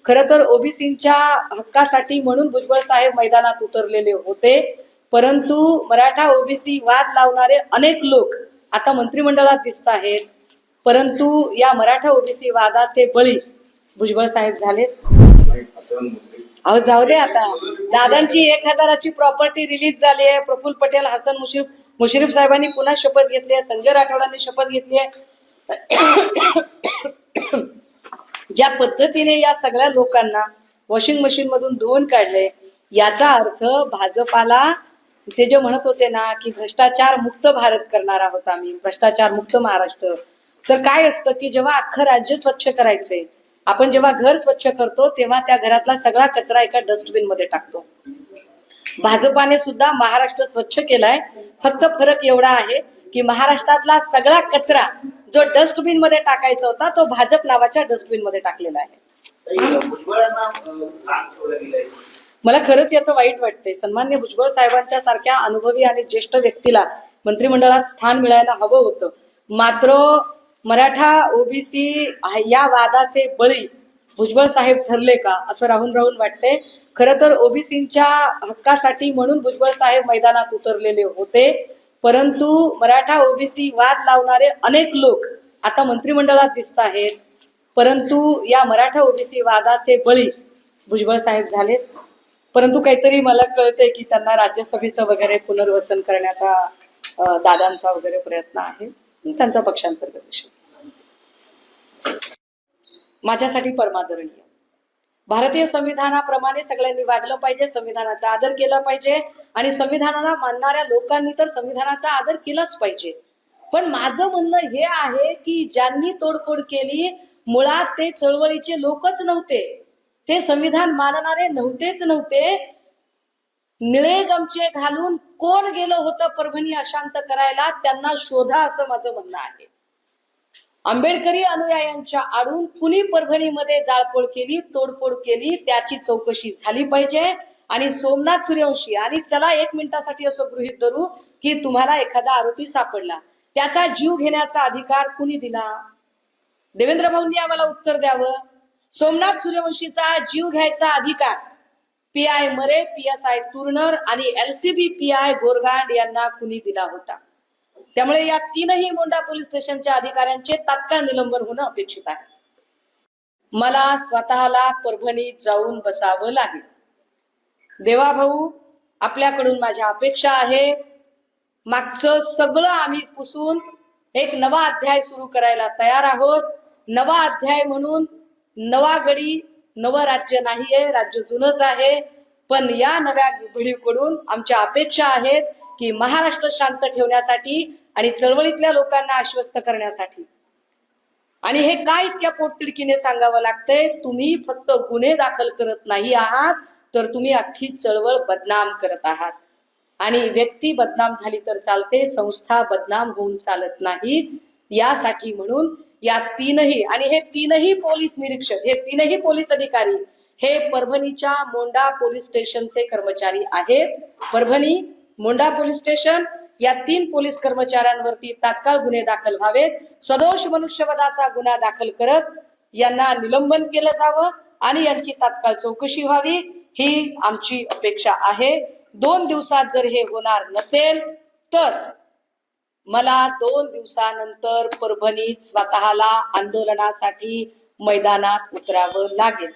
खरं तर ओबीसींच्या हक्कासाठी म्हणून भुजबळ साहेब मैदानात उतरलेले होते, परंतु मराठा ओबीसी वाद लावणारे अनेक लोक आता मंत्रिमंडळात दिसत आहेत, परंतु या मराठा ओबीसी वादाचे बळी भुजबळ साहेब झालेत. अहो जाऊ दे आता, दादांची 1000ची प्रॉपर्टी रिलीज झाली आहे. प्रफुल्ल पटेल, हसन मुश्रीफ साहेबांनी पुन्हा शपथ घेतली आहे, संजय राठोडांनी शपथ घेतली आहे. ज्या पद्धतीने या सगळ्या लोकांना वॉशिंग मशीन मधून धुवून काढले, याचा अर्थ भाजपाला ते जे म्हणत होते ना की भ्रष्टाचार मुक्त भारत करणार आहोत आम्ही, भ्रष्टाचार मुक्त महाराष्ट्र, तर काय असतं की जेव्हा अख्खं राज्य स्वच्छ करायचंय, आपण जेव्हा घर स्वच्छ करतो तेव्हा त्या घरातला सगळा कचरा एका डस्टबिन मध्ये टाकतो. भाजपाने सुद्धा महाराष्ट्र स्वच्छ केलाय, फक्त फरक एवढा आहे की महाराष्ट्रातला सगळा कचरा जो डस्टबिन मध्ये टाकायचा होता तो भाजप नावाच्या डस्टबिन मध्ये टाकलेला आहे. मला खरंच याचं वाईट वाटतंय. सन्मान्य भुजबळ साहेबांच्या सारख्या अनुभवी आणि ज्येष्ठ व्यक्तीला मंत्रिमंडळात स्थान मिळायला हवं होतं, मात्र मराठा ओबीसी या वादाचे बळी भुजबळ साहेब ठरले का असं राहून राहून वाटते. खरं तर ओबीसींच्या हक्कासाठी म्हणून भुजबळ साहेब मैदानात उतरलेले होते, परंतु मराठा ओबीसी वाद लावणारे अनेक लोक आता मंत्रिमंडळात दिसत आहेत, परंतु या मराठा ओबीसी वादाचे बळी भुजबळ साहेब झालेत. परंतु काहीतरी मला कळतंय की त्यांना राज्यसभेचं वगैरे पुनर्वसन करण्याचा दादांचा वगैरे प्रयत्न आहे, त्यांचा पक्षांतर्गत विषय. माझ्यासाठी परमादरणीय, भारतीय संविधानाप्रमाणे सगळ्यांनी वागलं पाहिजे, संविधानाचा आदर केला पाहिजे आणि संविधानाला मानणाऱ्या लोकांनी तर संविधानाचा आदर केलाच पाहिजे. पण माझं म्हणणं हे आहे की ज्यांनी तोडफोड केली मुळात ते चळवळीचे लोकच नव्हते, ते संविधान मानणारे नव्हते. निळे गमचे घालून कोण गेलं होतं परभणी अशांत करायला, त्यांना शोधा असं माझं म्हणणं आहे. आंबेडकरी अनुयायांच्या आडून कुणी परभणीमध्ये जाळपोळ केली, तोडफोड केली, त्याची चौकशी झाली पाहिजे. आणि सोमनाथ सूर्यवंशी, आणि चला 1 मिनिटासाठी असं गृहीत धरू की तुम्हाला एखादा आरोपी सापडला, त्याचा जीव घेण्याचा अधिकार कुणी दिला? देवेंद्र भाऊंनी आम्हाला उत्तर द्यावं. सोमनाथ सूर्यवंशीचा जीव घ्यायचा अधिकार PI मरे, PSI तुरनर आणि LCB PI गोरगांड यांना कुणी दिला होता? त्यामुळे या 3ही मोंढा पोलीस स्टेशनच्या अधिकाऱ्यांचे तात्काळ निलंबन होणं अपेक्षित आहे. मला स्वतःला परभणीत जाऊन बसावं लागेल. देवाभाऊ, आपल्याकडून माझ्या अपेक्षा आहेत. मागचं सगळं आम्ही पुसून एक नवा अध्याय सुरू करायला तयार आहोत. नवा अध्याय म्हणून नवा गडी, नवं राज्य नाहीये, राज्य जुनच आहे. पण या नव्या पिढीकडून आमच्या अपेक्षा आहेत की महाराष्ट्र शांत ठेवण्यासाठी आणि चळवळीतल्या लोकांना आश्वस्त करण्यासाठी. आणि हे काय इतक्या पोटतिडकीने सांगावं लागतंय, तुम्ही फक्त गुन्हे दाखल करत नाही आहात, तर तुम्ही अख्खी चळवळ बदनाम करत आहात. आणि व्यक्ती बदनाम झाली तर चालते, संस्था बदनाम होऊन चालत नाही. यासाठी म्हणून या 3ही, आणि हे 3ही पोलीस निरीक्षक, हे 3ही पोलीस अधिकारी हे परभणीच्या मोंढा पोलीस स्टेशनचे कर्मचारी आहेत. परभणी, मोंढा पोलीस स्टेशन या 3 पोलीस कर्मचाऱ्यांवरती तात्काळ गुन्हे दाखल व्हावेत. सदोष मनुष्यवधाचा गुन्हा दाखल करत यांना निलंबन केलं जावं आणि यांची तात्काळ चौकशी व्हावी, ही आमची अपेक्षा आहे. 2 दिवसात जर हे होणार नसेल तर मला 2 दिवसानंतर परभणीत स्वतःला आंदोलनासाठी मैदानात उतरावं लागेल.